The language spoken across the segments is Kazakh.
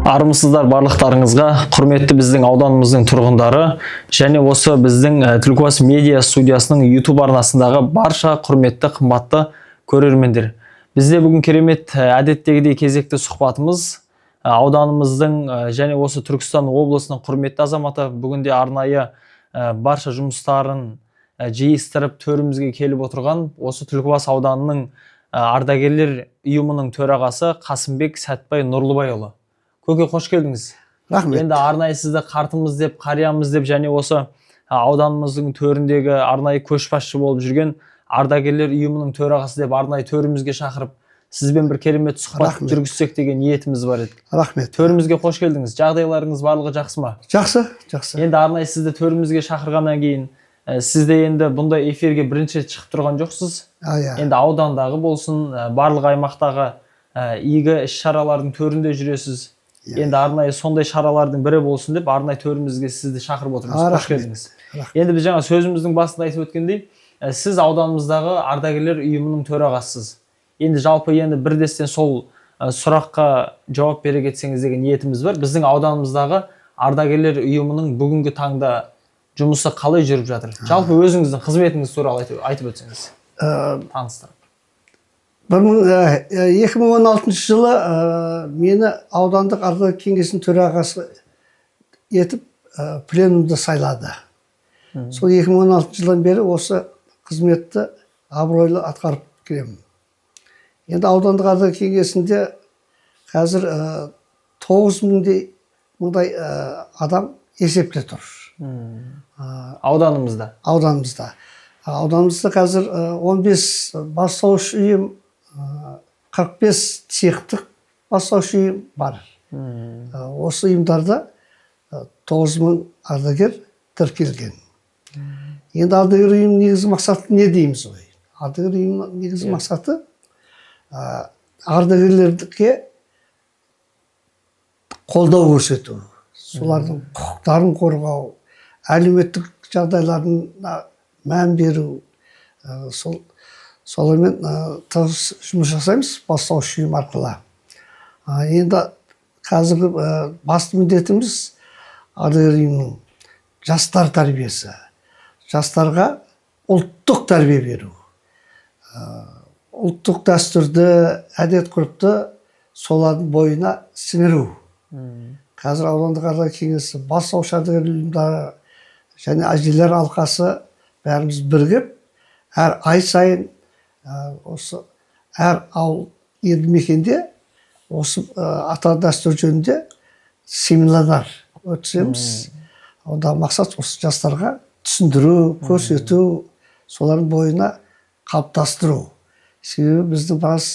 Армысыздар барлықтарыңызға, құрметті біздің ауданымыздың тұрғындары және осы біздің Түлкібас медиа студиясының YouTube арнасындағы барша құрметті қымбатты көрермендер. Бізде бүгін керемет әдеттегідей кезекті сұхбатымыз ауданымыздың және осы Түркістан облысының құрметті азаматы бүгінде арнайы барша жұмыстарын жиыстырып төрімізге келіп отырған осы Түлкібас ауданының ардагерлер ұйымының төрағасы Қасымбек Сәтбай Нұрлыбайұлы. Көке, қош келдіңіз. Рахмет. Енді арнайы сізді қартымыз деп, қариямыз деп және осы ауданымыздың төріндегі арнайы көшбасшы болып жүрген ардагерлер ұйымының төрағасы деп арнайы төрімізге шақырып, сізбен бір керемет сұхбат жүргізсек деген ниетіміз бар еді. Рахмет. Төрімізге қош келдіңіз. Жағдайларыңыз барлығы жақсы ма? Жақсы, жақсы. Енді арнайы сізді төрімізге шақырғаннан кейін, сізде енді бұндай эфирге бірінші рет шығып тұрған жоқсыз. Енді аудандағы болсын, барлық аймақтағы игі іс-шаралардың төрінде жүресіз. Енді арнайы сондай шаралардың бірі болсын деп арнайы төрімізге сізді шақырып отырмыз. Қош келдіңіз. Енді біз жаңа сөзіміздің басында айтып өткендей, сіз ауданымыздағы ардагерлер ұйымының төрағасысыз. Енді жалпы бірдестен сол сұраққа жауап бере кетсеңіз деген ниетіміз бар. Біздің ауданымыздағы ардагерлер ұйымының бүгінгі таңда жұмысы қалай жүріп жатыр? Жалпы өзіңіздің қызметіңіз туралы айтып өтсеңіз. Таныстырып. 2016 жылы мені аудандық ардагер кеңесінің төрағасы етіп пленумда сайлады. Сол 2016 жылдан бері осы қызметті абыройлы атқарып келемін. Енді аудандық ардагер кеңесінде қазір 9.000 адам есепте тұр. Ауданымызда? Ауданымызда. Ауданымызда қазір 15 бастауыш ұйым, 45 цехтық бастауыш ұйым бар. Осы ұйымдарда 9.000 ардагер тіркелген. Енді ардагер ұйымның негізгі мақсаты не дейміз ғой? Ардагер ұйымның негізгі мақсаты ардагерлерге қолдау көрсету, солардың құқықтарын қорғау, әлеуметтік жағдайларына мән беру, солармен тығыз жұмыс жасаймыз бастауыш ұйым арқылы. Енді қазіргі басты міндетіміз ардагер ұйымның жастар тәрбиесі. Жастарға ұлттық тәрбие беру. Ұлттық дәстүрді, әдет-ғұрыпты солардың бойына сіңіру. Қазір аудандық ардагер кеңесі, бастауыш ардагер ұйымдары және әжелер алқасы бәріміз бірігіп, әр ай сайын осы әр ауыл елді мекенде осы ата дәстүр жөнінде семинарлар өткіземіз. Онда мақсат осы жастарға түсіндіру, көрсету, солардың бойына қалыптастыру. Себебі біздің біраз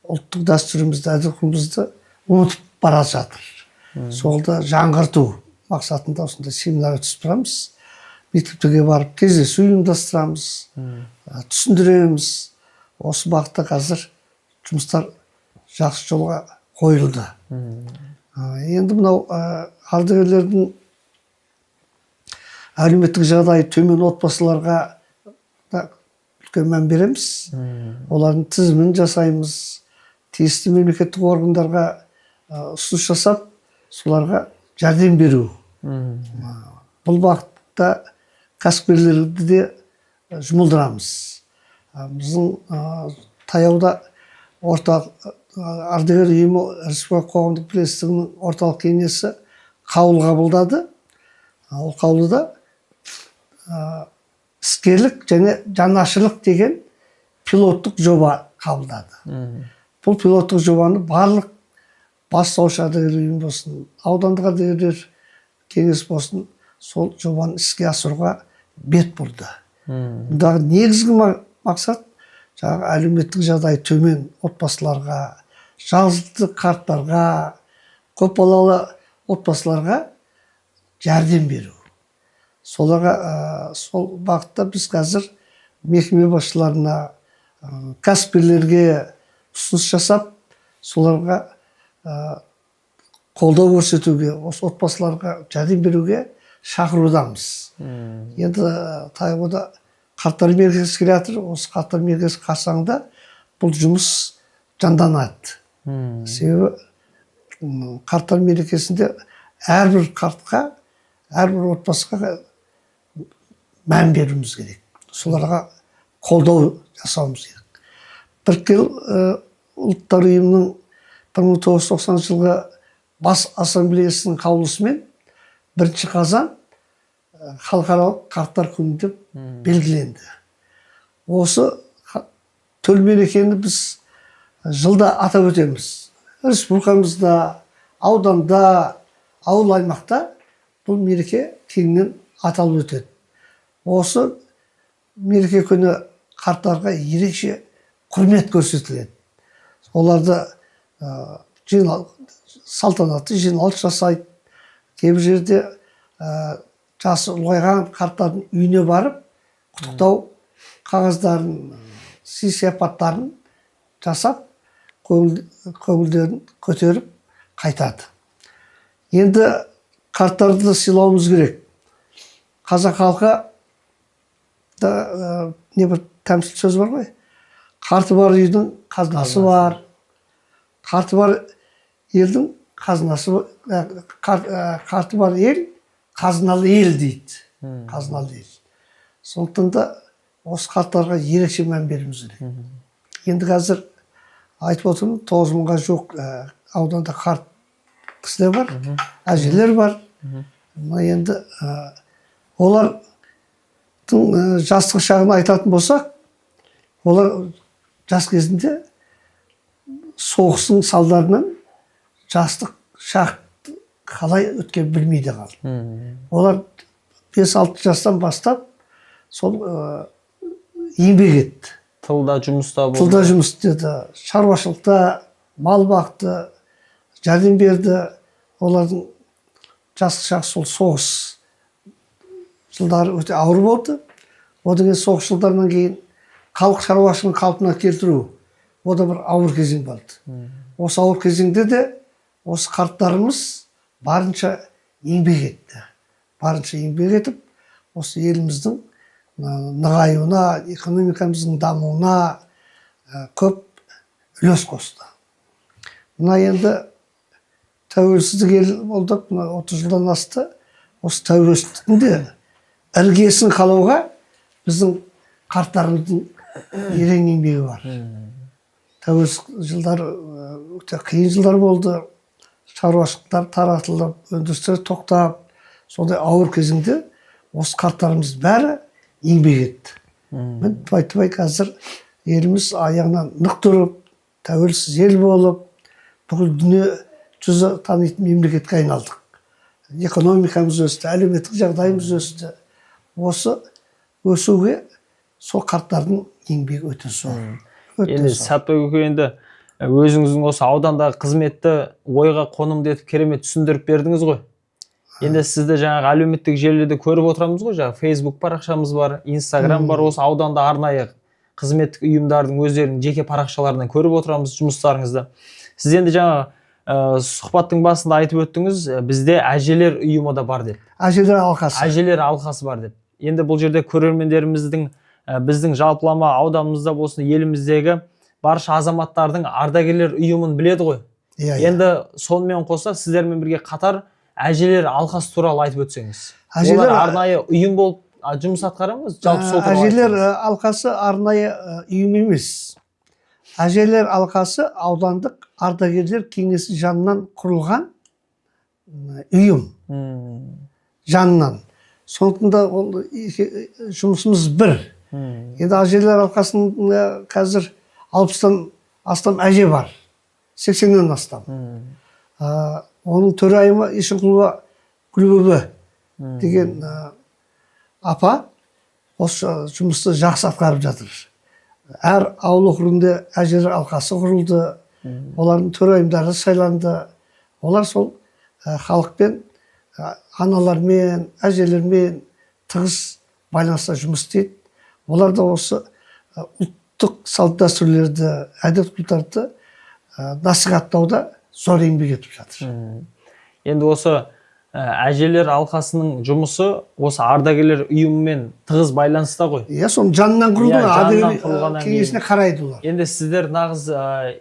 ұлттық дәстүрімізді, әдет-ғұрпымызды ұмытып бара жатыр. Солды жаңғырту мақсатында осындай семинар өткізіп тұрамыз. Мектептерге барып кездесу ұйымдастырамыз, түсіндіреміз. Осы бағытта қазір жұмыстар жақсы жолға қойылды. Енді мынау ардагерлердің әлеуметтік жағдайы төмен отбасыларға да үлкен мән береміз. Олардың тізімін жасаймыз, тиісті мемлекеттік органдарға ұсыныс жасап, соларға жәрдем беру. Бұл бағытта кәсіпкерлерді де жұмылдырамыз. Біздің таяуда ардагер ұйымы Республика қоғамдық бірлестігінің орталық кеңесі қаулы қабылдады. Ол қаулыда іскерлік және жанашырлық деген пилоттық жоба қабылдады. Бұл пилоттық жобаны барлық бастауыш ардагер ұйым болсын, аудандық ардагерлер кеңес болсын, сол жобаны іске асыруға бет бұрды. Бұндағы негізгі мақсат жаңағы әлеуметтік жағдайы төмен отбасыларға, жалғызілікті қарттарға, көпбалалы отбасыларға жәрдем беру. Соларға сол бағытта біз қазір мекеме басшыларына, кәсіпкерлерге ұсыныс жасап, соларға қолдау көрсетуге, осы отбасыларға жәрдем беруге шақырудамыз. Енді таяуда қарттар мерекесі келе жатыр. Осы қарттар мерекесі қарсаңында бұл жұмыс жанданады. Себебі қарттар мерекесінде әрбір қартқа, әрбір отбасыға мән беруіміз керек. Соларға қолдау жасауымыз керек. Біріккен ұлттар ұйымының 1990 жылғы бас ассамблеясының қаулысымен 1 қазан халықаралық қарттар күні деп белгіленді. Осы төл мерекені біз жылда атап өтеміз. Республикамызда, ауданда, ауыл аймақта бұл мереке кеңінен аталып өтеді. Осы мереке күні қарттарға ерекше құрмет көрсетіледі. Оларды салтанатты жиналыс жасайды. Кейбір жерде жасы ұлғайған қарттардың үйіне барып, құттықтау қағаздарын, сый-сияпаттарын жасап, көңілдерін көтеріп қайтады. Енді қарттарды сыйлауымыз керек. Қазақ халқы да не бір тәмсіл сөз бар ғой? Қарты бар үйдің қазынасы бар. Қарты бар елдің қазынасы, қарты бар ел қазыналы ел дейді. Қазыналы ел. Сондықтан да осы қарттарға ерекше мән беруіміз керек. Енді қазір айтып отырмын, 9 мыңға жоқ ауданда қарт кісілер бар, әжелер бар. Енді олардың жастық шағын айтатын болсақ, олар жас кезінде соғыстың салдарынан жастық шақ қалай өткен білмейді қалды. Олар 5-6 жастан бастап сол еңбек етті. Тылда жұмыста болды. Тылда жұмыс істеді, шаруашылықта мал бақты, жәрдем берді. Олардың жастық шағы сол соғыс жылдары өте ауыр болды. Одан кейін соғыс жылдарынан кейін халық шаруашылығын қалпына келтіру, о да бір ауыр кезең болды. Осы ауыр кезеңде де осы қарттарымыз барынша еңбек етті. Барынша еңбек етіп, осы еліміздің нығаюына, экономикамыздың дамуына көп үлес қосты. Мына енді тәуелсіздік ел болдық, 30 жылдан асты. Осы тәуелсіздіктің де іргесін қалауға біздің қарттарымыздың ерен еңбегі бар. Тәуелсіздік жылдар өте қиын жылдар болды. Шаруашылықтар таратылып, өндірістер тоқтап, сондай ауыр кезеңде осы қарттарымыз бәрі еңбек етті. Мен тыбай қазір еліміз аяғынан нық тұрып, тәуелсіз ел болып, бүкіл дүние жүзі танитын мемлекетке айналдық. Экономикамыз өсті, әлеуметтік жағдайымыз өсті. Осы өсуге сол қарттардың еңбегі өте зор. Енді Сәтбек көке, енді өзіңіздің осы аудандағы қызметті ойға қонымды етіп керемет түсіндіріп бердіңіз ғой. Енді сізді жаңағы әлеуметтік желілерде көріп отырамыз ғой, жаңағы Facebook парақшамыз бар, Instagram бар, осы ауданда арнайы қызметтік ұйымдардың өздерінің жеке парақшаларынан көріп отырамыз жұмыстарыңызды. Сіз енді жаңа сұхбаттың басында айтып өттіңіз, бізде әжелер ұйымы да бар деп. Әжелер алқасы. Әжелер алқасы бар деп. Енді бұл жерде көрермендеріміздің біздің жалпылама ауданымызда болсын, еліміздегі барша азаматтардың ардагерлер ұйымын біледі ғой. Енді сонымен қоса сіздермен бірге қатар әжелер алқасы туралы айтып өтсеңіз. Олар арнайы ұйым болып жұмыс атқарамыз? Әжелер алқасы арнайы ұйым емес. Әжелер алқасы аудандық ардагерлер кеңесі жанынан құрылған ұйым. Жанынан. Сондықтан да ол жұмысымыз бір. Енді әжелер алқасында қазір 60-тан астам әже бар. 80-нен астам. Оның төрайымы Ишенқұлова Гүлбөбе деген апа осы жұмысты жақсы атқарып жатыр. Әр ауыл округінде әжелер алқасы құрылды. Олардың төрайымдары сайланды. Олар сол халықпен, аналармен, әжелермен тығыз байланыста жұмыс істейді. Олар да осы ұлттық салт дәстүрлерді, әдет-ғұрыптарды насихаттауда зор еңбек етіп жатыр. Енді осы әжелер алқасының жұмысы осы ардагерлер ұйымымен тығыз байланыста ғой. Иә, соның жанынан құрылған ардагерлер кеңесіне қарайды олар. Енді сіздер нағыз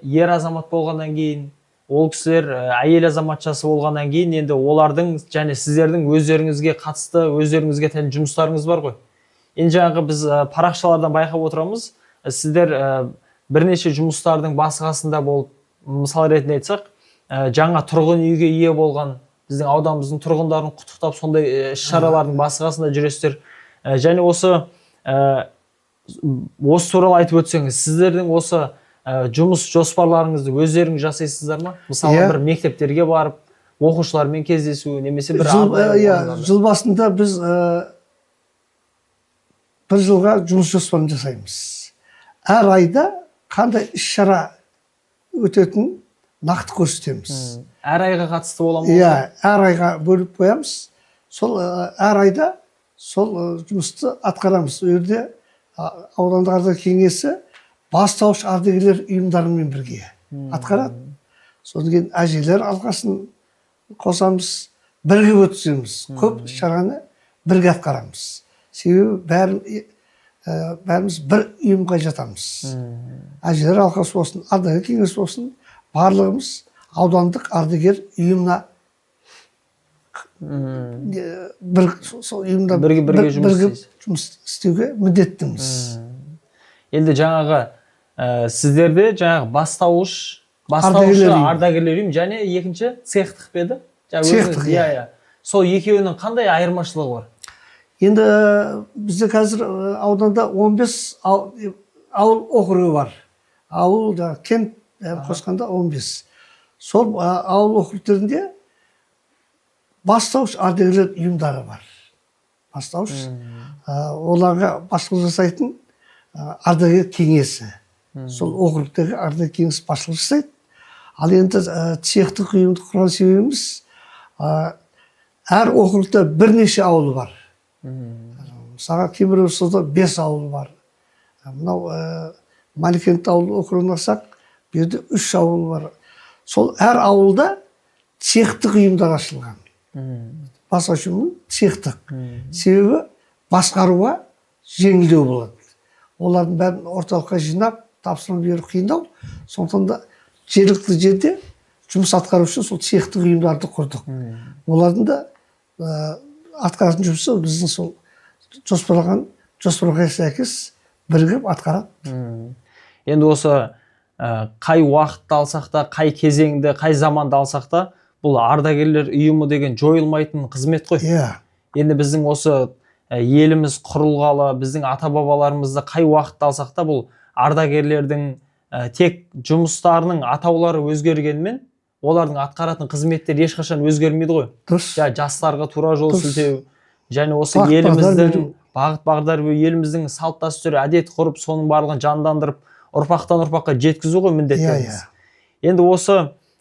ер азамат болғаннан кейін, ол кісілер әйел азаматшасы болғаннан кейін енді олардың және сіздердің өздеріңізге қатысты өздеріңізге тән жұмыстарыңыз бар ғой. Енді жаңағы біз парақшалардан байқап отырамыз, сіздер бірнеше жұмыстардың басқасында болып, мысал ретінде айтсақ, жаңа тұрғын үйге ие болған біздің ауданымыздың тұрғындарын құттықтап сондай іс-шаралардың басқасында жүресіздер. Және осы туралы айтып өтсеңіз, сіздердің осы жұмыс жоспарларыңызды өздеріңіз жасайсыздар ма? Мысалы бір мектептерге барып, оқушылармен кездесу, немесе бір жыл басында біз бір жылға жұмыс жоспарын жасаймыз. Әр айда қандай іс-шара өтетінін нақты көрсетеміз. Әр айға қатысты бола ма? Әр айға бөліп қоямыз. Сол әр айда сол жұмысты атқарамыз. Ол жерде аудандық ардагер кеңесі бастауыш ардагерлер ұйымдарымен бірге атқарады. Содан кейін әжелер алқасын қосамыз, бірге өткіземіз. Көп шараны бірге атқарамыз. Себебі бәріміз бір ұйымға жатамыз. Әжелер алқасы болсын, ардагер кеңесі болсын, барлығымыз аудандық ардагер ұйымына бірге жұмыс істеуге міндеттіміз. Енді жаңағы сіздерде жаңағы бастауышы ардагерлер ұйым және екінші цехтық па еді? Цехтық, сол екеуінің қандай айырмашылығы бар? Енді бізде қазір ауданда 15 ауыл округі бар. Ауыл, кент қосқанда 15. Сол ауыл округтерінде бастауыш ардагерлер ұйымдары бар. Бастауыш. Оларға басшылық жасайтын ардагер кеңесі. Сол округтегі ардагер кеңесі басшылық жасайды. Ал енді цехтық ұйымды құрған себебіміз, әр округта бірнеше ауылы бар. Мысалы, Кемеровскийде 5 ауыл бар. Мынау Маликент ауыл округін алсақ, берде 3 ауыл бар. Сол әр ауылда цехтық ұйымдар ашылған. Бастауыш ұйымның цехтық. Себебі басқаруға жеңілдеу болады. Олардың бәрін орталыққа жинап, тапсырма беру қиындау. Сондықтан да жергілікті жерде жұмыс атқару үшін сол цехтық ұйымдарды құрдық. Олардың да атқаратын жұмысы біздің сол жоспарға сәйкес бірігіп атқарады. Енді осы қай уақытты алсақ та, қай кезеңді, қай заманды алсақ та, бұл ардагерлер ұйымы деген жойылмайтын қызмет қой. Енді біздің осы еліміз құрылғалы, біздің ата-бабаларымызды қай уақытты алсақ та, бұл ардагерлердің тек жұмыстарының атаулары өзгергенмен, олардың атқаратын қызметтері ешқашан өзгермейді ғой. Жастарға тура жол сілтеу, және осы еліміздің бағыт-бағдар беру, еліміздің салт-дәстүрі, әдет ғұрып, соның барлығын жандандырып, ұрпақтан ұрпаққа жеткізу ғой міндеттеріміз. Енді осы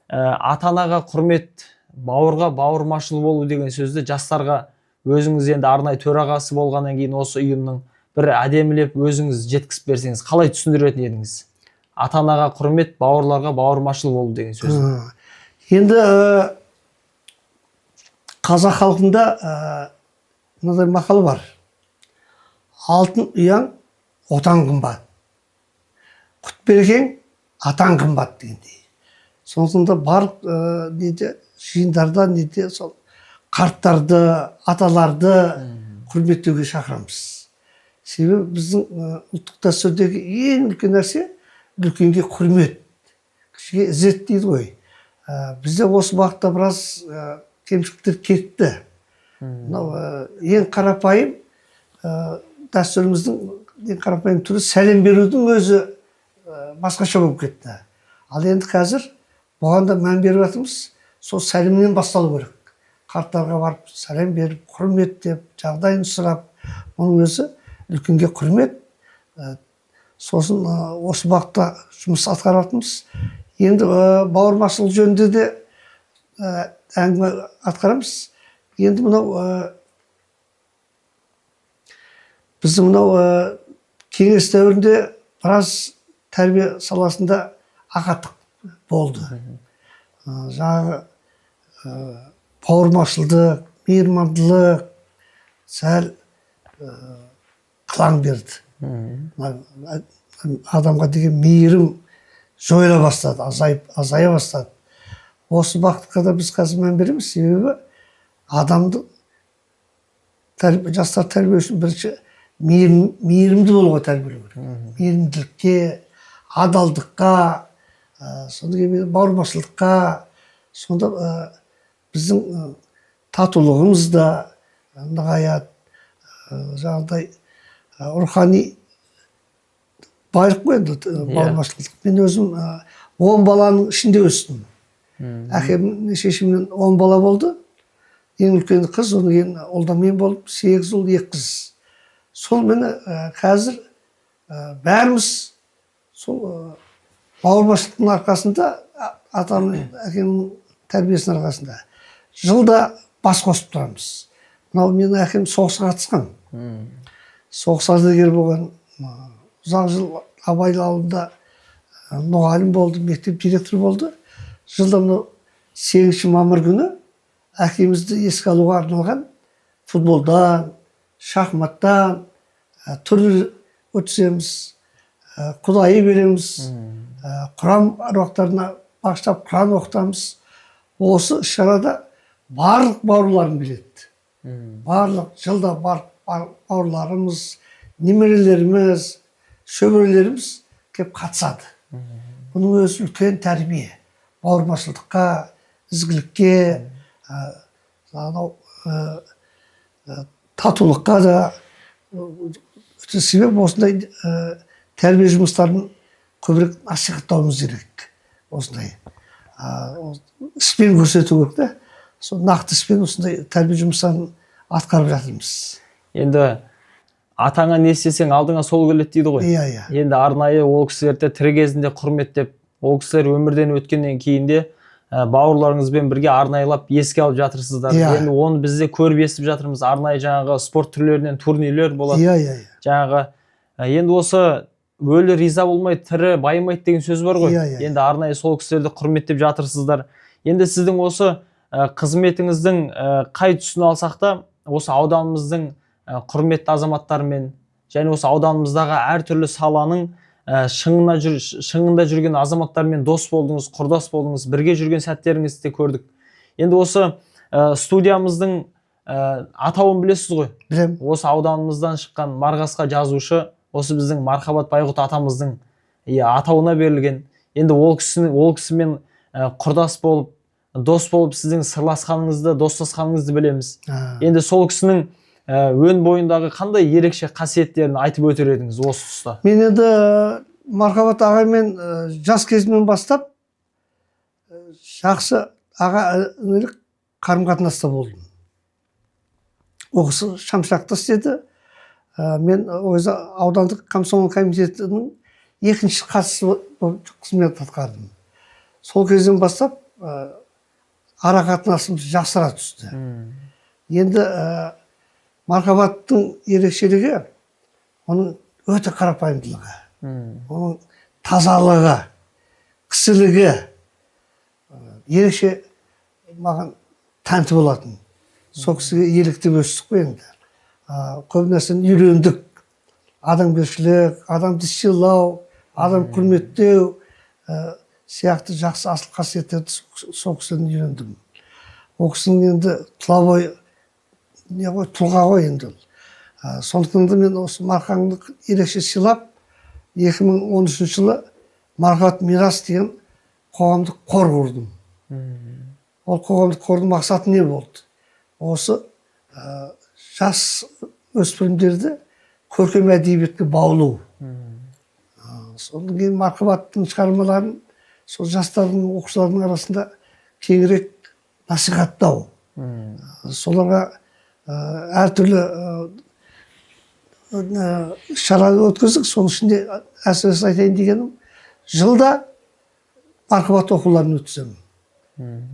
ата-анаға құрмет, бауырға бауырмашыл болу деген сөзді жастарға өзіңіз енді арнайы төрағасы болғаннан кейін осы ұйымның бір әдемілеп өзіңіз жеткізіп берсеңіз, қалай түсіндіретін едіңіз? Ата-анаға құрмет, бауырларға бауырмашыл болу деген сөз. Енді қазақ халқында мынадай мақал бар. Алтын ұяң отан қымбат. Құт берекең атан қымбат дегендей. Сондықтан да барлық жиындарда сол қарттарды, аталарды құрметтеуге шақырамыз. Себебі біздің ұлттық дәстүрдегі ең үлкен нәрсе үлкенге құрмет, кішіге ізет дейді ғой. Бізде осы бағытта біраз кемшіліктер кетті. Ең қарапайым дәстүріміздің ең қарапайым түрі сәлем берудің өзі басқаша болып кетті. Ал енді қазір бұған да мән беріп жатырмыз, сол сәлемнен басталу керек. Қарттарға барып сәлем беріп, құрметтеп, жағдайын сұрап, оның өзі үлкенге құрмет. Сосын осы бағытта жұмыс атқаратынбыз. Енді бауырмашылық жөнінде де әңгіме атқарамыз. Енді біздің кеңес дәуірінде біраз тәрбие саласында ақаттық болды. Жаңағы бауырмашылдық, мейірмандылық сәл қылаң берді. Адамға деген мейірім жойыла бастады, азая бастады. осы бағытқа да біз қазір мән береміз. Себебі адамды жастар тәрбие үшін бірінші мейірімді болуға тәрбиелеу керек. Мейірімділікке, адалдыққа, содан кейін бауырмашылдыққа, сонда біздің татулығымыз да нығаяды. Жаңағыдай рухани байлық қой енді бауырмашылдық. Мен өзім 10 баланың ішінде өстім. Әкем шешемнен 10 бала болды. Ең үлкені қыз, одан кейін ол да мен болып 8 ұл 2 қыз. Сол мені қазір бәріміз сол бауырмашылықтың арқасында, атамның әкемнің тәрбиесінің арқасында жылда бас қосып тұрамыз. Мынау менің әкем соғысқа қатысқан. Соғыс ардагері болған, ұзақ жыл Абай ауылында мұғалім болды, мектеп директоры болды. Жылда 8 мамыр күні әкемізді еске алуға арналған футболдан, шахматтан түрлі өткіземіз, құдайы береміз, Құран аруақтарына бағыштап Құран оқытамыз. Осы шарада барлық бауырларым біледі. Барлық жылда бауырларымыз, немерелеріміз, шөберелеріміз кеп қатысады. Бұның өзі үлкен тәрбие. Бауырмашылдыққа, ізгілікке, татулыққа да. Себебі осындай тәрбие жұмыстарын көбірек насихаттауымыз керек. Осындай іспен көрсету керек та. Сол нақты іспен осындай тәрбие жұмыстарын атқарып жатырмыз. Енді атаңа не істесең алдыңа сол келеді дейді ғой. Иә. Енді арнайы ол кісілерді тірі кезінде құрметтеп, ол кісілер өмірден өткеннен кейін де бауырларыңызбен бірге арнайылап еске алып жатырсыздар. Енді оны біз де көріп естіп жатырмыз. Арнайы жаңағы спорт түрлерінен турнирлер болады. Иә. Жаңағы енді осы өлі риза болмай тірі байымайды деген сөз бар ғой. Енді арнайы сол кісілерді құрметтеп жатырсыздар. Енді сіздің осы қызметіңіздің қай тұсын алсақ та, осы ауданымыздың құрметті азаматтарымен және осы ауданымыздағы әртүрлі саланың шыңында жүрген азаматтармен дос болдыңыз, құрдас болдыңыз, бірге жүрген сәттеріңізді де көрдік. Енді осы студиямыздың атауын білесіз ғой? Білем. Осы ауданымыздан шыққан Марғасқа жазушы, осы біздің Мархабат Байғұт атамыздың атауына берілген. Енді ол кісімен құрдас болып, дос болып сіздің сырласқаныңызды, достасқаныңызды білеміз. Енді сол кісінің өн бойындағы қандай ерекше қасиеттерін айтып өтер едіңіз осы тұста? Мен енді Мархабат ағаймен жас кезімнен бастап жақсы аға-інілік қарым-қатынаста болдым. Ол кісі Шамшырақта істеді. Мен өзі аудандық комсомол комитетінің 2-ші хатшысы болып қызмет атқардым. Сол кезден бастап ара-қатынасымыз жақсара түсті. Енді Мархабаттың ерекшелігі оның өте қарапайымдылығы, оның тазалығы, кісілігі ерекше маған тәнті болатын. Сол кісіге еліктеп өстік қой енді. Көп нәрсені үйрендік. Адамгершілік, адамды сыйлау, адам құрметтеу сияқты жақсы асыл қасиеттерді сол кісіден үйрендім. Ол кісінің енді тұлға ғой енді. Сондықтан да мен осы Марқаңды ерекше сыйлап, 2013 жылы Мархабат мирас деген қоғамдық қор құрдым. Ол қоғамдық қордың мақсаты не болды? Осы жас өспірімдерді көркем әдебиетке баулу. Содан кейін Мархабаттың шығармаларын сол жастардың, оқушылардың арасында кеңірек насихаттау. Соларға әртүрлі шара өткіздік. Соның ішінде әсіресе айтайын дегенім, жылда Мархабат оқуларын өткіземін.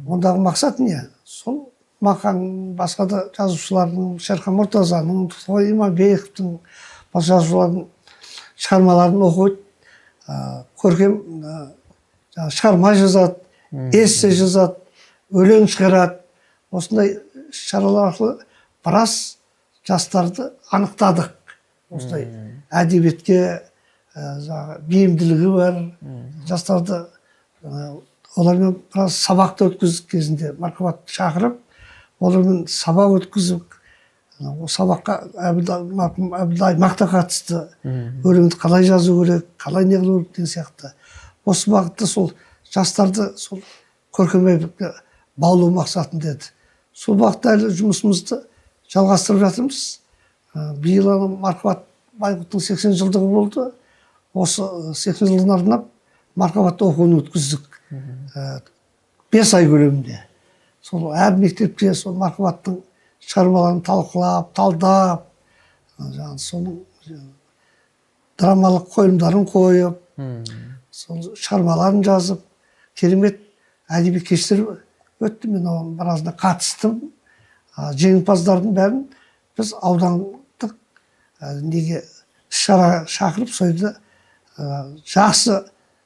Ондағы мақсат не? Сол Мақаң, басқа да жазушылардың, Шерхан Мұртазаның, Тұтқай Иманбековтың жазушылардың шығармаларын оқиды, көркем шығарма жазады, эссе жазады, өлең шығарады. Осындай шаралар арқылы біраз жастарды анықтадық. Осындай әдебиетке бейімділігі бар, жастарды олармен біраз сабақты өткіздік кезінде Мархабат шақырып, олармен сабақ өткізіп, сабаққа Әбілдай мақта қатысты, өлеңді қалай жазу керек, қалай не қылу керек деген сияқты. Осы бағытта сол жастарды сол көркем әдебиетке баулу мақсатында еді. Сол бағытта әлі жұмысымызды жалғастырып жатырмыз. Биыл Мархабат Байғұттың 80 жылдығы болды. Осы 80 жылдығына арнап Мархабатта оқуын өткіздік. 5 ай көлемінде. Сол әр мектепте сол Мархабаттың шығармаларын талқылап, талдап, соның драмалық қойылымдарын қойып, сол шығармаларын жазып, керемет әдеби кештер өтті. Мен оның біразына қатыстым. Жеңімпаздардың бәрін біз аудандық неге шара шақырып, сойды жақсы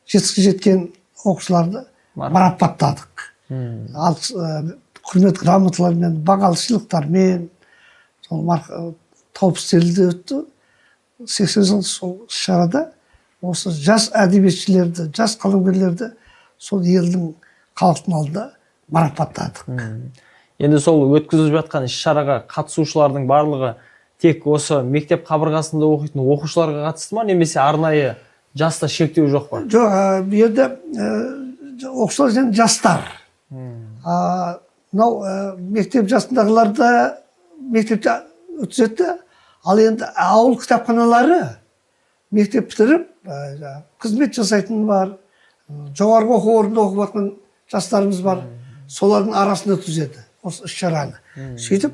жетістікке жеткен оқушыларды марапаттадық. Ал құрмет грамоталармен, бағалы сыйлықтармен тауып істелді өтті. 80 жыл сол шарада осы жас әдебиетшілерді, жас қаламгерлерді сол елдің халықтың алдында марапаттадық. Енді сол өткізіліп жатқан іс-шараға қатысушылардың барлығы тек осы мектеп қабырғасында оқитын оқушыларға қатысты ма, немесе арнайы жаста шектеу жоқ па? Жоқ, бұл жерде оқушылар және жастар. Мынау мектеп жасындағыларды мектепте өткізеді, ал енді ауыл кітапханалары мектеп бітіріп қызмет жасайтын бар, жоғарғы оқу орнында оқып жатқан жастарымыз бар, солардың арасында өткізеді осы іс-шараны. Сөйтіп,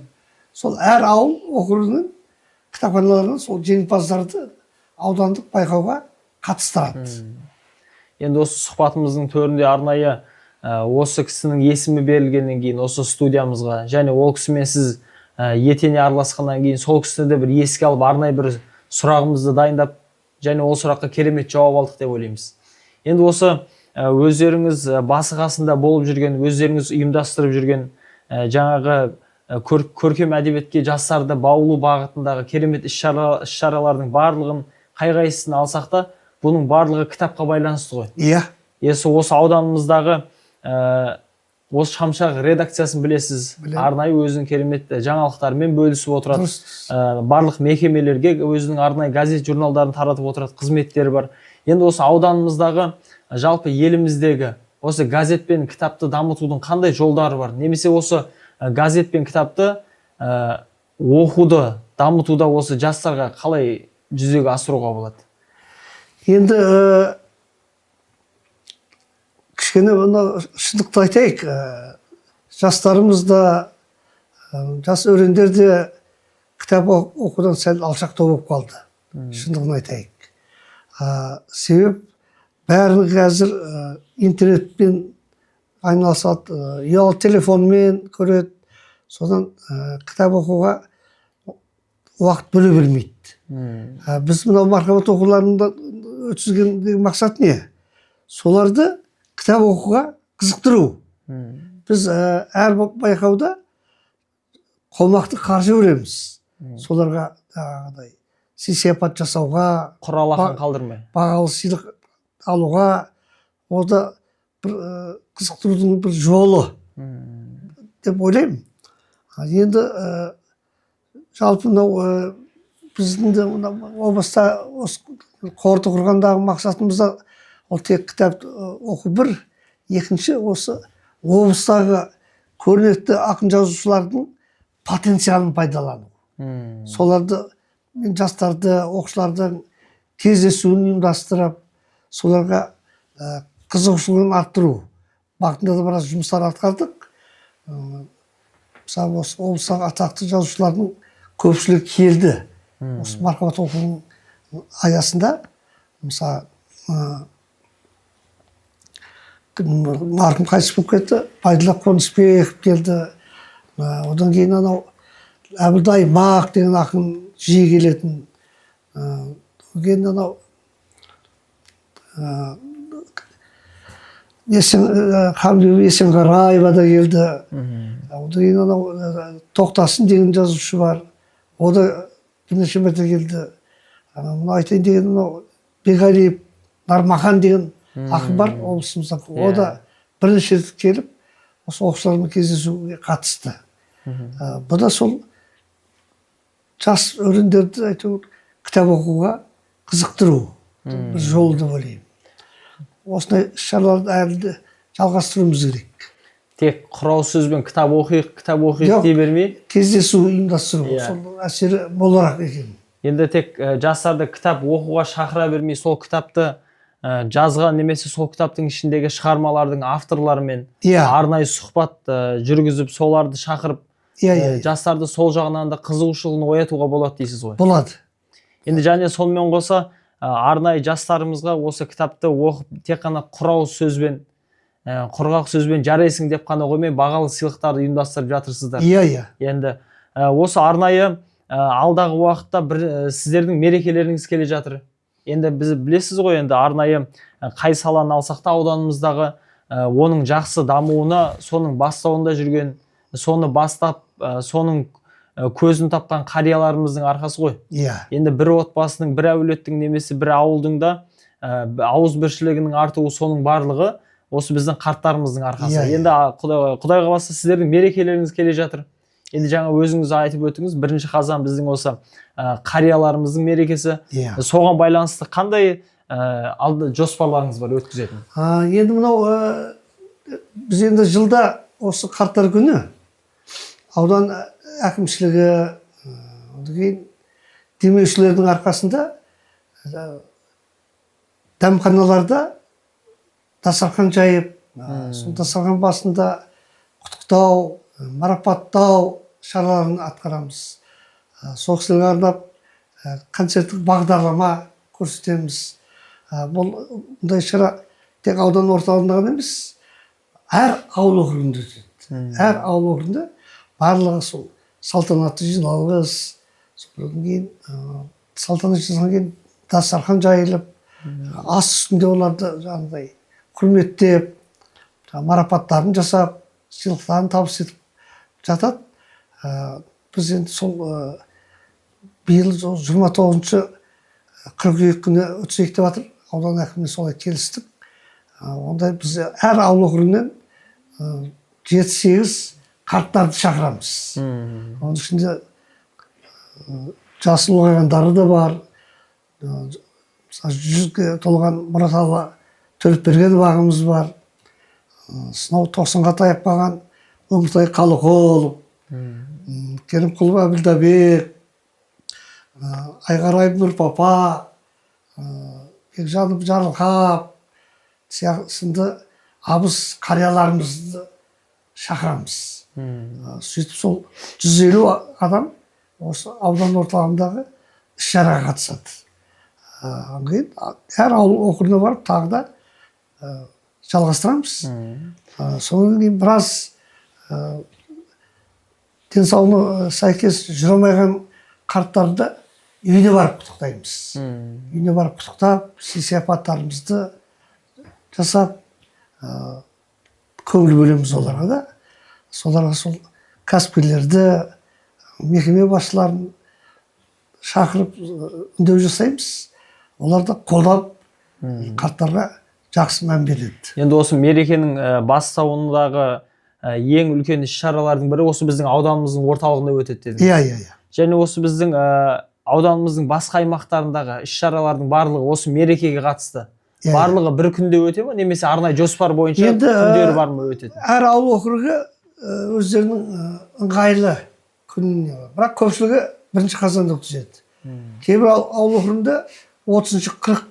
сол әр ауыл округінің кітапханаларынан сол жеңімпаздарды аудандық байқауға қатыстырады. Енді осы сұхбатымыздың төрінде арнайы осы кісінің есімі берілгеннен кейін осы студиямызға, және ол кісімен сіз етене араласқаннан кейін сол кісіні де бір еске алып, арнайы бір сұрағымызды дайындап, және ол сұраққа керемет жауап алдық деп ойлаймыз. Енді осы өздеріңіз басы қасында болып жүрген, өздеріңіз ұйымдастырып жүрген жаңағы көркем әдебиетке жастарды баулу бағытындағы керемет іс-шаралардың барлығын қай-қайсысын алсақ та, бұның барлығы кітапқа байланысты ғой. Иә. Осы ауданымыздағы осы Шамшырақ редакциясын білесіз. Арнайы өзінің керемет жаңалықтарымен бөлісіп отырады. Барлық мекемелерге өзінің арнайы газет журналдарын таратып отырады, қызметтері бар. Енді осы ауданымыздағы, жалпы еліміздегі осы газет пен кітапты дамытудың қандай жолдары бар? Немесе осы газет пен кітапты оқуды дамытуда осы жастарға қалай жүзеге асыруға болады? Енді кішкене шындықты айтайық, жастарымызда, жас өрендер де кітап оқудан сәл алшақтау болып қалды. Шындығын айтайық. Себеп бәрі қазір интернетпен айналысады, ұялы телефонмен көреді, содан кітап оқуға уақыт бөле бермейді. Біз мынау Мархабат оқуларында өткізген мақсат не? Соларды кітап оқуға қызықтыру. Біз әр байқауда қомақты қаржы бөлеміз. Соларға сый-сияпат жасауға, құралақан қалдырмай, бағалы сыйлық алуға, ода бір қызықтырудың бір жолы деп ойлаймын. Енді жалпы мынау біздің де облыста қорды құрғандағы мақсатымызда ол тек кітап оқу бір, екінші осы облыстағы көрнекті ақын жазушылардың потенциалын пайдалану. Соларды жастарды, оқушылардың кездесуін ұйымдастырып, соларға қызығушылығын арттыру бағытында да біраз жұмыстар атқардық. Мысалы, осы облыстағы атақты жазушылардың көпшілігі келді. Осы Мархабат оқуының аясында, мысалы, марқұм қайтыс болып кетті, Байділла Қонысбеков келді. Одан кейін анау Әбілдай Мақ деген ақын жиі келетін. Одан кейін анау Есенғараева да келді. Одан кейін анау Тоқтасын деген жазушы бар. О да бірнеше мәрте келді. Мұны айтайын деген анау Бегалиев Нармахан деген ақын бар облысымызда. О да бірінші рет келіп осы оқушылармен кездесуге қатысты. Бұл да сол жас өрендерді әйтеуір кітап оқуға қызықтыру бір жолы деп ойлаймын. Осындай іс-шараларды әлі де жалғастыруымыз керек. Тек құрау сөзбен кітап оқиық дей бермей, кездесу ұйымдастыру, сол әсері молырақ екен. Енді тек жастарды кітап оқуға шақыра бермей, сол кітапты жазған немесе сол кітаптың ішіндегі шығармалардың авторларымен арнайы сұхбат жүргізіп, соларды шақырып, жастарды сол жағынан да қызығушылығын оятуға болады дейсіз ғой? Болады. Енді және сонымен қоса арнайы жастарымызға осы кітапты оқып, тек қана құрау сөзбен, құрғақ сөзбен жарайсың деп қана қоймай, бағалы сыйлықтарды ұйымдастырып жатырсыздар. Енді осы арнайы алдағы уақытта сіздердің мерекелеріңіз келе жатыр. Енді біз білесіз ғой, енді арнайы қай саланы алсақ та ауданымыздағы оның жақсы дамуына, соның бастауында жүрген, соны бастап, соның көзін тапқан қарияларымыздың арқасы ғой. Енді бір отбасының, бір әулеттің немесе бір ауылдың да ауызбіршілігінің артуы, соның барлығы осы біздің қарттарымыздың арқасы. Енді Құдайға қаласа сіздердің мерекелеріңіз келе жатыр. Енді жаңа өзіңіз айтып өтіңіз, 1 қазан біздің осы қарияларымыздың мерекесі. Соған байланысты қандай алды жоспарларыңыз бар өткізетін? Енді мынау біз енді жылда осы қарттар күні аудан әкімшілігі, демеушілердің арқасында дәмханаларда дастархан жайып, сол дастархан басында құттықтау, марапаттау шараларын атқарамыз. Сол кісілерге арнап концерттік бағдарлама көрсетеміз. Бұндай шара тек аудан орталығында ғана емес, әр ауыл округінде өтеді. Әр ауыл округінде барлығы сол салтанатты жиналыс, содан кейін салтанатты жиналыстан кейін дастархан жайылып, ас үстінде оларды жаңағыдай құрметтеп, марапаттарын жасап, сыйлықтарын табыс етіп жатады. Біз енді сол биыл 29 қыркүйек күні өтсек деп жатыр. Аудан әкіміне солай келістік. Онда біз әр ауыл округінен 7-8 қарттарды шақырамыз. Оның ішінде жасы ұлғайғандары да бар. 100-ге толған Мұраталы Төлепберген ағамыз бар. Сынау 90-ға таяп қалған Өміртай Қалықұлов, Керімқұлов Әбілдабек, Айғарай Нұрпапа, Бекжанов Жарылқап сынды абыз қарияларымызды шақырамыз. Сөйтіп сол 150 адам осы аудан орталығындағы іс-шараға қатысады. Әр ауыл округіне барып тағы да жалғастырамыз. Содан кейін біраз денсаулығына сәйкес жүре алмаған қарттарды үйіне барып құттықтаймыз. Үйіне барып құттықтап, сый-сияпаттарымызды жасап, көңіл бөлеміз оларға да. Соларға сол кәсіпкерлерді, мекеме басшыларын шақырып үндеу жасаймыз. Оларды қолдап, қарттарға жақсы мән береді. Енді осы мерекенің бастауындағы ең үлкен іс-шаралардың бірі осы біздің ауданымыздың орталығында өтеді дедіңіз. Және осы біздің ауданымыздың басқа аймақтарындағы іс-шаралардың барлығы осы мерекеге қатысты. Барлығы бір күнде өте ме, немесе арнайы жоспар бойынша күндері бар ма өтеді? Әр ауыл округі өздерінің ыңғайлы күніне бар. Бірақ көпшілігі 1 қазанда өткізеді. Кейбір ауыл округінде 30-40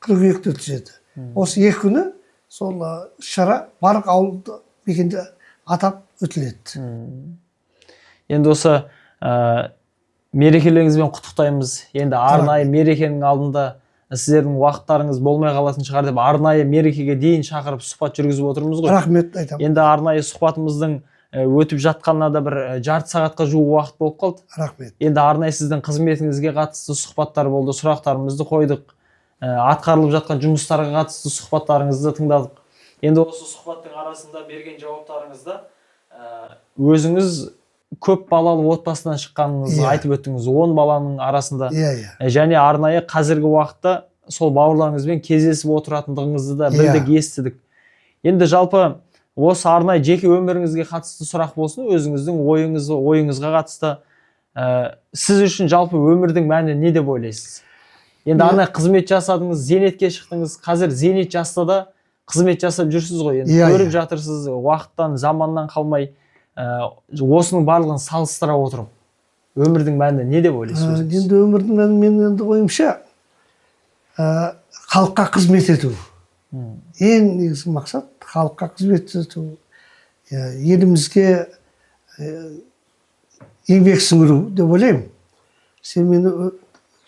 қыркүйекте өткізеді. Осы 2 күні сол шара барлық ауылды мекенде атап өтіледі. Енді осы мерекелеріңізбен құттықтаймыз. Енді арнайы мерекенің алдында сіздердің уақыттарыңыз болмай қалатын шығар деп арнайы мерекеге дейін шақырып сұхбат жүргізіп отырмыз ғой. Рахмет айтамын. Енді арнайы сұхбатымыздың өтіп жатқанына да бір жарты сағатқа жуық уақыт болып қалды. Рахмет. Енді арнайы сіздің қызметіңізге қатысты сұхбаттар болды, сұрақтарымызды қойдық. Атқарылып жатқан жұмыстарға қатысты сұхбаттарыңызды тыңдадық. Енді осы сұхбаттың арасында берген жауаптарыңызда өзіңіз көп балалы отбасынан шыққаныңызды айтып өттіңіз. 10 баланың арасында. Және арнайы қазіргі уақытта сол бауырларыңызбен кездесіп отыратындығыңызды да білдік, естідік. Енді жалпы осы арнайы жеке өміріңізге қатысты сұрақ болсын, өзіңіздің ойыңызға қатысты. Сіз үшін жалпы өмірдің мәні не деп ойлайсыз? Енді арнайы қызмет жасадыңыз, зейнетке шықтыңыз. Қазір зейнет жаста да қызмет жасап жүрсіз ғой. Енді көріп жатырсыз, уақыттан, заманнан қалмай. Осының барлығын салыстыра отырып, өмірдің мәні не деп ойлайсыз? Енді өмірдің мәні, мен енді ойымша, халыққа қызмет ету. Ең негізгі мақсат халыққа қызмет ету, елімізге еңбек сіңіру деп ойлаймын. Сен мені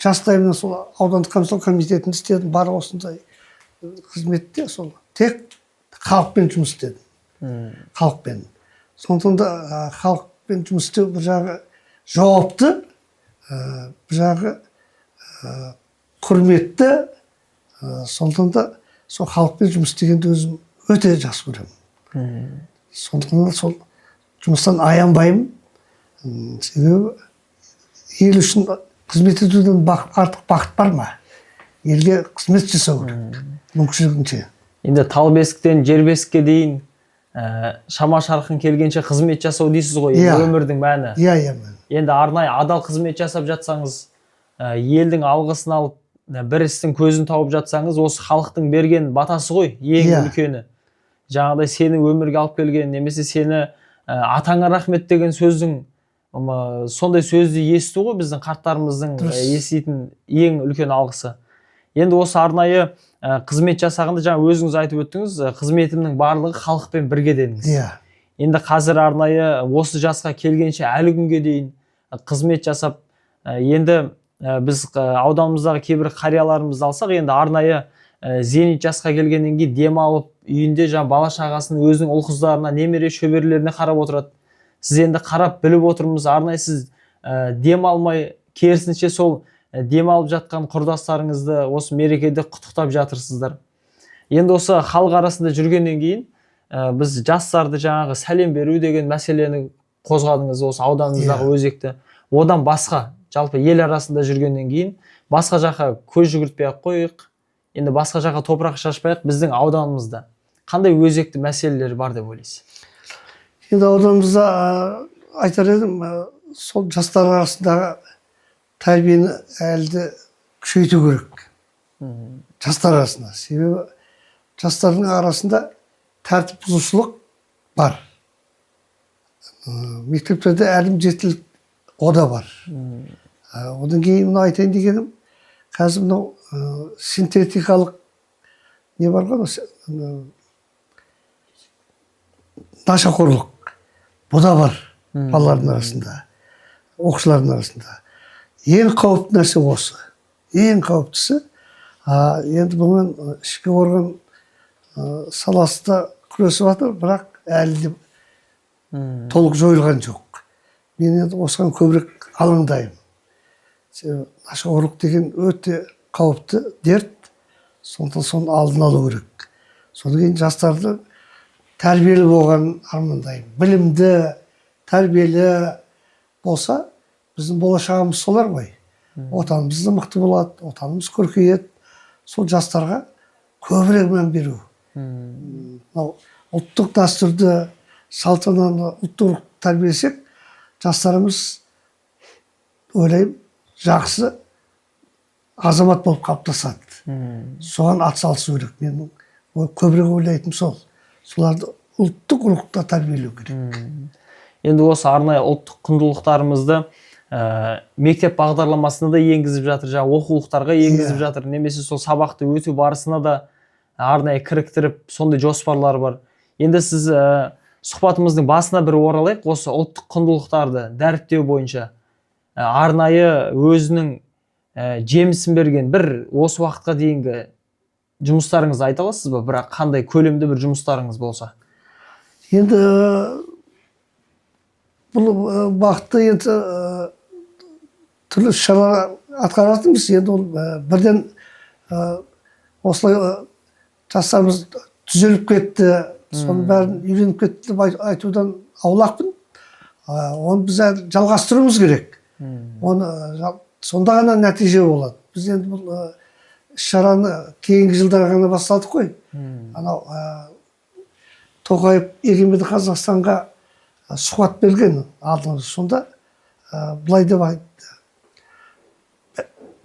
жастайымнан сол аудандық комиссия комитетінде істедім, бар осындай қызметте сол тек халықпен жұмыс істедім. Халықпен. Сондықтан да халықпен жұмыс істеу бір жағы жауапты, бір жағы құрметті, сондықтан да сол халықпен жұмыс істегенді өзім өте жақсы көремін. Сондықтан сол жұмыстан аянбаймын. Себебі ел үшін қызмет етуден артық бақыт бар ма? Елге қызмет жасау керек, мүмкіншілігінше. Енді тал бесіктен жер бесікке дейін шама шарқын келгенше қызмет жасау дейсіз ғой, өмірдің мәні. Енді арнайы адал қызмет жасап жатсаңыз, елдің алғысын алып, бір істің көзін тауып жатсаңыз, осы халықтың берген батасы ғой, ең үлкені. Жаңағыдай сені өмірге алып келген, немесе сені атаңа рахмет деген сөздің, сондай сөзді есту ғой біздің қарттарымыздың еститін ең үлкен алғысы. Енді осы арнайы қызмет жасағанда, жаңа өзіңіз айтып өттіңіз, қызметімнің барлығы халықпен бірге дедіңіз. Енді қазір арнайы осы жасқа келгенше әлі күнге дейін қызмет жасап, енді біз ауданымыздағы кейбір қарияларымызды алсақ, енді арнайы зейнет жасқа келгеннен кейін демалып, үйінде жаңа бала шағасының өзінің ұл-қыздарына, немере шөберелеріне қарап отырады. Сіз енді қарап біліп отырмыз, арнайы сіз демалмай, керісінше сол демалып жатқан құрдастарыңызды осы мерекеде құттықтап жатырсыздар. Енді осы халық арасында жүргеннен кейін біз жастарды жаңағы сәлем беру деген мәселені қозғадыңыз, осы ауданымыздағы өзекті. Одан басқа, жалпы ел арасында жүргеннен кейін басқа жаққа көз жүгіртпей-ақ қойық, енді басқа жаққа топырақ шашпайық, біздің ауданымызда қандай өзекті мәселелер бар деп ойлайсыз? Енді ауданымызда айтар едім, сол жастар арасындағы тәрбиені әлді күшейту керек. Жастар арасында. Себебі жастардың арасында тәртіп бұзушылық бар. Мектептерде әлім жетілік ода бар. Одан кейін мұны айтайын дегенім, қазір мынау синтетикалық не бар ғой, нашақорлық. Бұл да бар балалардың арасында, оқушылардың арасында. Ең қауіпті нәрсе осы. Ең қауіптісі. Енді бұнымен ішкі орган саласында күресіп жатыр, бірақ әлі де толық жойылған жоқ. Мен енді осыған көбірек алаңдаймын. Нашақорлық деген өте қауіпті дерт, сондықтан соны алдын алу керек. Содан кейін жастарды тәрбиелі болған армандаймын. Білімді, тәрбиелі болса, біздің болашағымыз солар ғой. Отанымыз да мықты болады, отанымыз көркейеді. Сол жастарға көбірек мән беру. Ұлттық дәстүрді, салтынан ұлттық тәрбиелесек, жастарымыз ойлаймын, жақсы азамат болып қалыптасады. Соған атсалысу керек. Мен көбірек ойлайтын сол. Соларды ұлттық рухта тәрбиелеу керек. Енді осы арнайы ұлттық құндылықтарымызды мектеп бағдарламасына да енгізіп жатыр, жаңа оқулықтарға енгізіп жатыр, немесе сол сабақты өту барысына да арнайы кіріктіріп, сондай жоспарлар бар. Енді сіз сұхбатымыздың басына бір оралайық, осы ұлттық құндылықтарды дәріптеу бойынша арнайы өзінің жемісін берген бір осы уақытқа дейінгі жұмыстарыңызды айта аласыз ба? Бірақ қандай көлемді бір жұмыстарыңыз болса? Енді бұл бағытта енді түрлі шара атқаратынбыз. Енді ол бірден осылай жастарымыз түзеліп кетті, соның бәрін үйреніп кетті деп айтудан аулақпын. Оны біз жалғастыруымыз керек. Сонда ғана нәтиже болады. Біз енді бұл шараны кейінгі жылдарға ғана бастадық қой. Анау Тоқаев егеменді Қазақстанға сұхбат берген алдыңғы. Сонда былай деп айтты.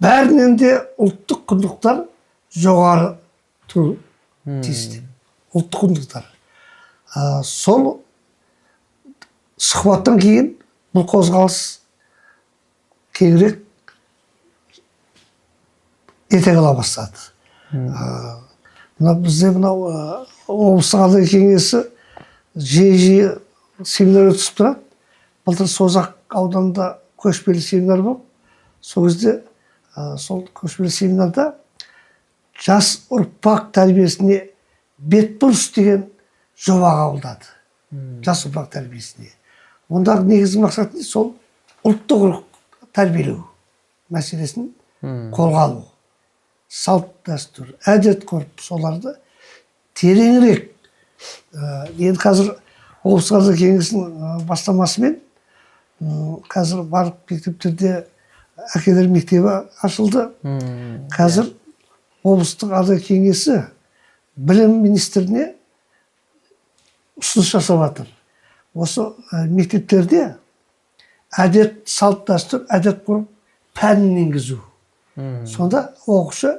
Бәрінен де ұлттық құндылықтар жоғары тұру тиіс деп. Ұлттық құндылықтар. Сол сұхбаттан кейін бұл қозғалыс кеңірек етек ала бастады. Бізде мынау облыстық арнайы кеңесі жиі семинар өткізіп тұрады. Былтыр Созақ ауданында көшпелі семинар болып, сол кезде сол көшпелі семинарда жас ұрпақ тәрбиесіне бетбұрыс деген жоба қабылдады. Жас ұрпақ тәрбиесіне. Ондағы негізгі мақсат сол ұлттық рух тәрбиелеу мәселесін қолға алу. Салт дәстүр, әдет ғұрып соларды тереңірек. Енді қазір облыстық арнайы кеңесінің бастамасымен қазір барлық мектептерде әкелер мектебі ашылды. Қазір облыстық арнайы кеңесі білім министріне ұсыныс жасап жатыр. Осы мектептерде әдет, салт дәстүр, әдет ғұрып пәнін енгізу. Сонда оқушы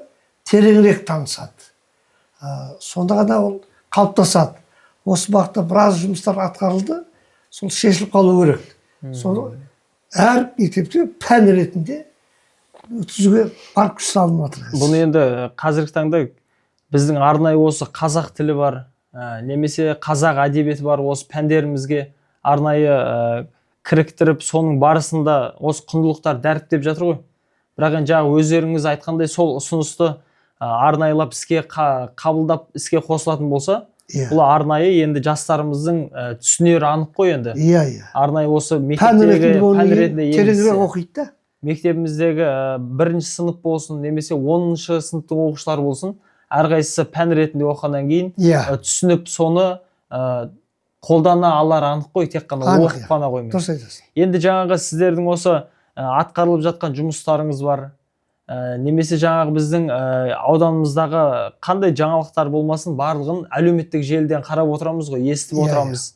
тереңірек танысады. Сонда ғана ол қалыптасады. Осы бағытта біраз жұмыстар атқарылды, сол шешіліп қалу керек. Соны әр мектепте пән ретінде өткізуге бар күш салынып жатыр. Бұны енді қазіргі таңда біздің арнайы осы қазақ тілі бар, немесе қазақ әдебиеті бар, осы пәндерімізге арнайы кіріктіріп, соның барысында осы құндылықтар дәріптеп жатыр ғой. Бірақ енді жаңа өздеріңіз айтқандай сол ұсынысты арнайылап іске қабылдап іске қосылатын болса, бұл арнайы енді жастарымыздың түсінері анық қой енді. Арнайы осы мектептегі пән ретінде тереңірек оқиды да. Мектебіміздегі 1-ші сынып болсын, немесе 10-шы сыныптың оқушылары болсын, әрқайсысы пән ретінде оқығаннан кейін түсініп, соны қолдана алар анық қой, тек қана оқып қана қоймай. Дұрыс айтасың. Енді жаңағы сіздердің осы атқарылып жатқан жұмыстарыңыз бар, немесе жаңағы біздің ауданымыздағы қандай жаңалықтар болмасын, барлығын әлеуметтік желіден қарап отырамыз ғой, естіп отырамыз.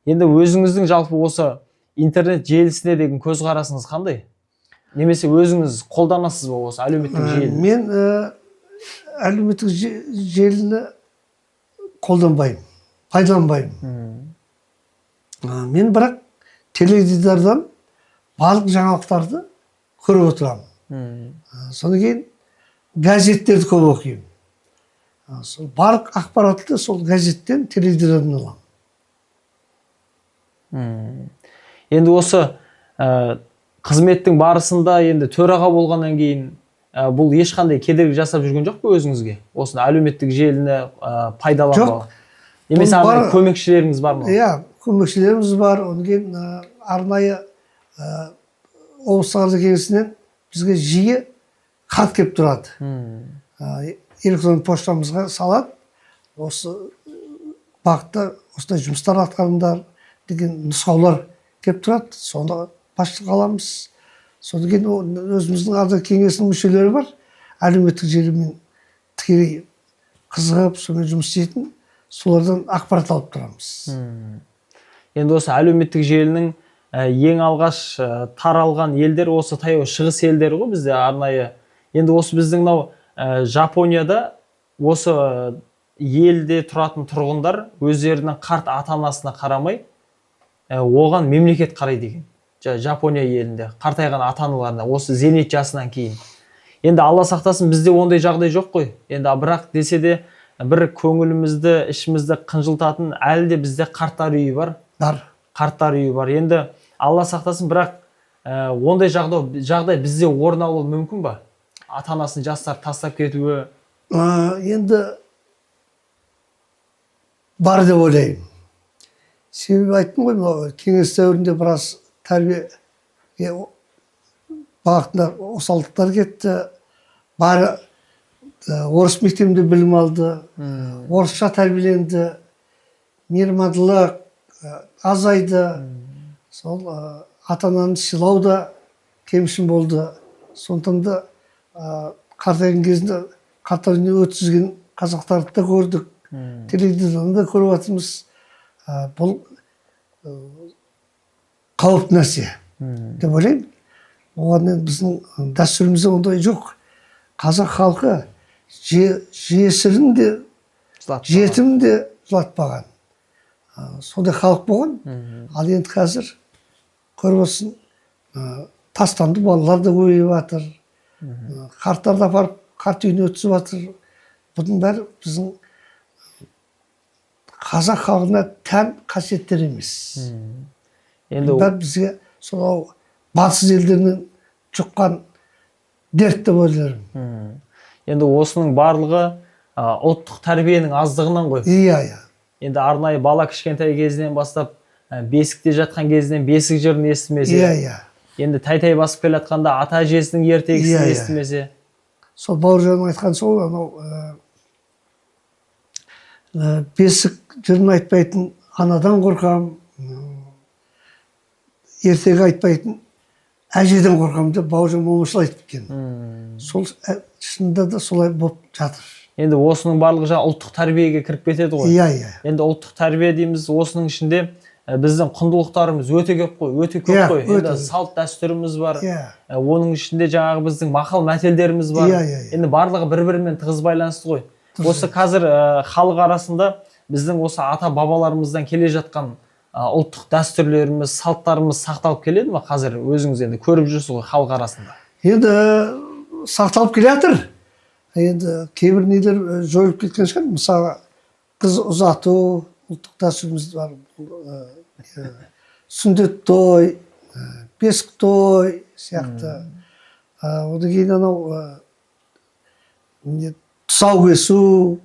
Енді өзіңіздің жалпы осы интернет желісіне деген көзқарасыңыз қандай? Немесе өзіңіз қолданасыз ба осы әлеуметтік желіні? Мен әлеуметтік желіні қолданбаймын, пайдаланбаймын. Мен бірақ теледидардан барлық жаңалықтарды көріп отырамын. Содан кейін газеттерді көп оқимын. Барлық ақпаратты сол газеттен, теледидардан аламын. Енді осы қызметтің барысында енді төраға болғаннан кейін бұл ешқандай кедергі жасап жүрген жоқ па өзіңізге? Осыны әлеуметтік желіні пайдалануға. Немесе көмекшілеріңіз бар ма? Иә, көмекшілеріміз бар. Одан кейін арнайы облыстық арнайы кеңесінен бізге жиі хат келіп тұрады. Электронды поштамызға салады. Осы бағытта осындай жұмыстар атқарыңдар деген нұсқаулар келіп тұрады. Сонда басшылық аламыз. Содан кейін өзіміздің арнайы кеңесінің мүшелері бар. Әлеуметтік желімен тікелей қызығып, сонымен жұмыс істейтін, солардан ақпарат алып тұрамыз. Енді осы әлеуметтік желінің ең алғаш таралған елдер осы таяу шығыс елдері ғой бізде арнайы. Енді осы біздің мынау Жапонияда осы елде тұратын тұрғындар өздерінің қарт ата-анасына қарамай, оған мемлекет қарай деген. Жапония елінде қартайған ата-аналарына осы зейнет жасынан кейін. Енді Алла сақтасын, бізде ондай жағдай жоқ қой. Енді бірақ десе де бір көңілімізді, ішімізді қынжылтатын әлі де бізде қарттар үйі бар. Қарттар үйі бар. Енді Алла сақтасын, бірақ ондай жағдай бізде орын алуы мүмкін ба? Ата-анасын жастар тастап кетуі. Енді бар деп ойлаймын. Себебі айттым ғой, кеңес дәуірінде біраз тәрбие бағытында осалдықтар кетті. Бары орыс мектебінде білім алды, орысша тәрбиеленді, мейірмандылық азайды. Сол ата-ананы сыйлау да кемшін болды. Сондықтан да қартайған кезінде қарттар үйіне өткізген қазақтарды да көрдік. Теледидардан да көріп жатырмыз. бұл қауіпті нәрсе деп ойлаймын. Оған енді біздің дәстүрімізде ондай жоқ. Қазақ халқы жесірін де, жетімін де жылатпаған. Сондай халық болған. Ал енді қазір көріп отырсың, тастанды балалар да көбейіп жатыр. Қарттарды апарып қарт үйіне өткізіп жатыр. Бұның бәрі біздің қазақ халқына тән қасиеттер емес. Енді бәрі бізге сол батыс елдерінен жұққан дерт деп ойлаймын. Енді осының барлығы ұлттық тәрбиенің аздығынан ғой. Иә. Енді арнайы бала кішкентай кезінен бастап бесікте жатқан кезінен бесік жырын естімесе, Иә. енді тәй басып келе жатқанда ата әжесінің ертегісін естімесе. Сол бауыржанның айтқан сол, бесік жырын айтпайтын анадан қорқам, ертегі айтпайтын әжеден қорқам деп бауыржан момышұлы айтып кеткен. Сол шынында да солай болып жатыр. Енді осының барлығы жаңа ұлттық тәрбиеге кіріп кетеді ғой. Иә. Енді ұлттық тәрбие дейміз, осының ішінде біздің құндылықтарымыз өте көп қой. Енді салт дәстүріміз бар. Оның ішінде жаңағы біздің мақал мәтелдеріміз бар. Енді барлығы бір-бірімен тығыз байланысты ғой. Осы қазір халық арасында біздің осы ата бабаларымыздан келе жатқан ұлттық дәстүрлеріміз, салттарымыз сақталып келеді ме қазір? Өзіңіз енді көріп жүрсіз ғой халық арасында. Енді сақталып келе жатыр. Енді кейбір нелер жойылып кеткен шығар. Мысалы, қыз ұзату ұлттық дәстүріміз бар. Сүндет той, бесік той сияқты. Одан кейін анау тұсау кесу.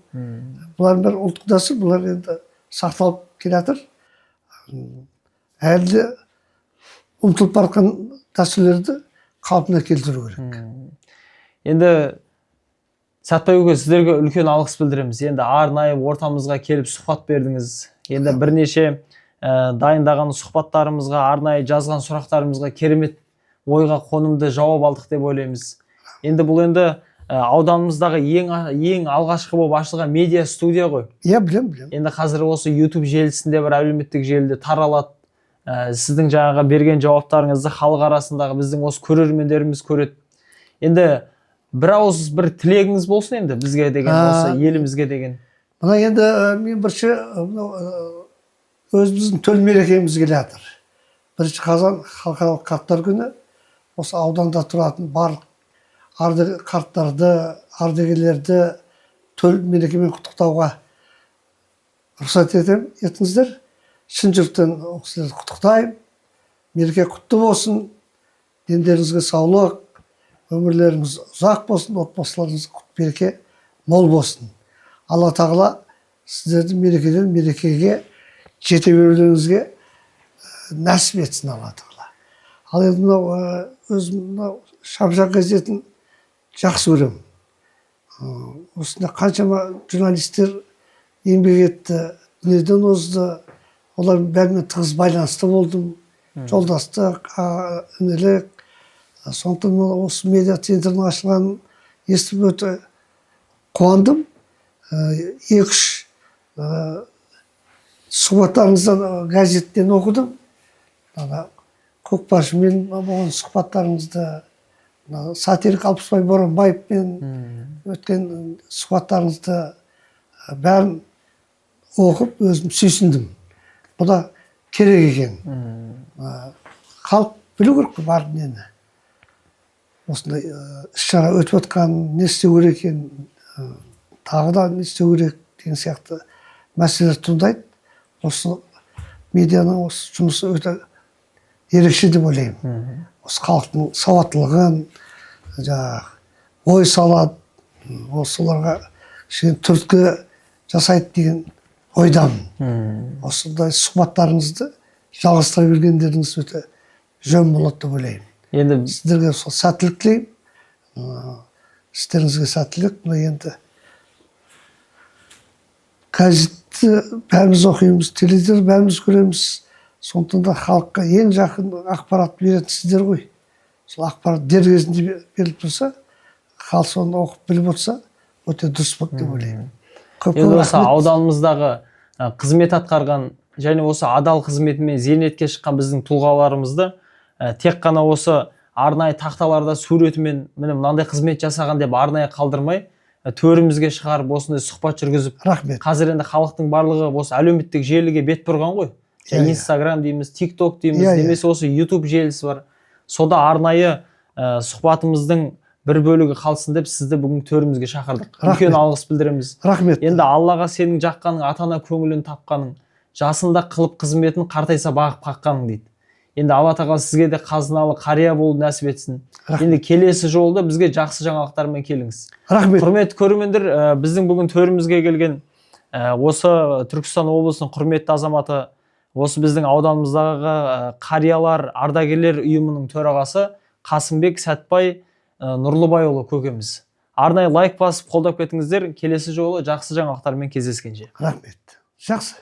Бұлардың бәрі ұлттық дәстүр, бұлар енді сақталып келе жатыр. Әлі ұмытылып бара жатқан дәстүрлерді қалпына келтіру керек. Енді Сәтбай көке, сіздерге үлкен алғыс білдіреміз. Енді арнайы ортамызға келіп сұхбат бердіңіз. Енді бірнеше дайындаған сұхбаттарымызға, арнайы жазған сұрақтарымызға керемет ойға қонымды жауап алдық деп ойлаймыз. Енді бұл енді ауданымыздағы ең алғашқы болып ашылған медиа студия ғой. Иә, білем. Енді қазір осы YouTube желісінде бір әлеуметтік желіде таралады. Сіздің жаңаға берген жауаптарыңызды халық арасындағы біздің осы көрермендеріміз көреді. Енді бір ауыз бір тілегіңіз болсын енді бізге деген, осы елімізге деген. Мына енді мен бірінші өзіміздің төл мерекеміз келе жатыр. 1 қазан халықаралық қарттар күні. Осы ауданда тұратын барлық қарттарды, ардагерлерді төл мерекемен құттықтауға рұқсат етіңіздер. Шын жүректен сіздерді құттықтаймын. Мереке құтты болсын. Дендеріңізге саулық, өмірлеріңіз ұзақ болсын, отбасыларыңыз құт береке мол болсын. Алла тағала сіздерді мерекеден мерекеге жете берулеріңізге нәсіп етсін Алла тағала. Ал енді мынау өзім Шапшаң газетін жақсы көремін. Осында қаншама журналистер еңбек етті, дүниеден озды. Олардың бәрімен тығыз байланысты болдым. Жолдастық, інілік. Сондықтан осы медиа центрдің ашылғанын естіп өте қуандым. 2-3 сұхбаттарыңыздан газеттен оқыдым. Көкбашымен болған сұхбаттарыңызды, сатирик Алпысбай Боранбаевпен өткен сұхбаттарыңызды бәрін оқып өзім сүйсіндім. Бұл да керек екен. Халық білу керек бар нені. Осындай іс-шара өтіп отқан, не істеу керек екен, тағы да не істеу керек деген сияқты мәселелер туындайды. Осы медианың осы жұмысы өте ерекше деп ойлаймын. Осы халықтың сауаттылығын, ой салады, осыларға түрткі жасайды деген ойдамын. Осындай сұхбаттарыңызды жалғастыра бергендеріңіз өте жөн болады деп ойлаймын. Енді сіздерге сол сәттілік тілеймін. Сіздеріңізге сәттілік. Енді газетті бәріміз оқимыз, теледидар бәріміз көреміз. Сондықтан да халыққа ең жақын ақпарат беретін сіздер ғой. Сол ақпарат дер кезінде беріліп тұрса, халық соны оқып біліп отырса, өте дұрыс болады деп ойлаймын. Енді осы ауданымыздағы қызмет атқарған және осы адал қызметімен зейнетке шыққан біздің тұлғаларымызды тек қана осы арнайы тақталарда суретімен міне мынандай қызмет жасаған деп арнайы қалдырмай төрімізге шығарып осындай сұхбат жүргізіп, рахмет. қазір енді халықтың барлығы осы әлеуметтік желіге бет бұрған ғой. Инстаграм дейміз, TikTok дейміз, немесе осы YouTube желісі бар. Сода арнайы сұхбатымыздың бір бөлігі қалсын деп сізді бүгін төрімізге шақырдық. Үлкен алғыс білдіреміз. Рахмет. Енді Аллаға сенің жаққаның, ата-ана көңілін тапқаның, жасында қылып қызметін, қартайса бағып қаққаның дейді. Енді Алла тағала сізге де қазыналы қария болуды нәсіп етсін. Енді келесі жолда бізге жақсы жаңалықтармен келіңіз. Рахмет. Құрметті көрермендер, біздің бүгін төрімізге келген осы Түркістан облысының құрметті азаматы, осы біздің ауданымыздағы қариялар ардагерлер ұйымының төрағасы Қасымбек Сәтбай Нұрлыбайұлы көкеміз. Арнайы лайк басып қолдап кетіңіздер. Келесі жолы жақсы жаңалықтармен кездескенше. Рахмет. Жақсы.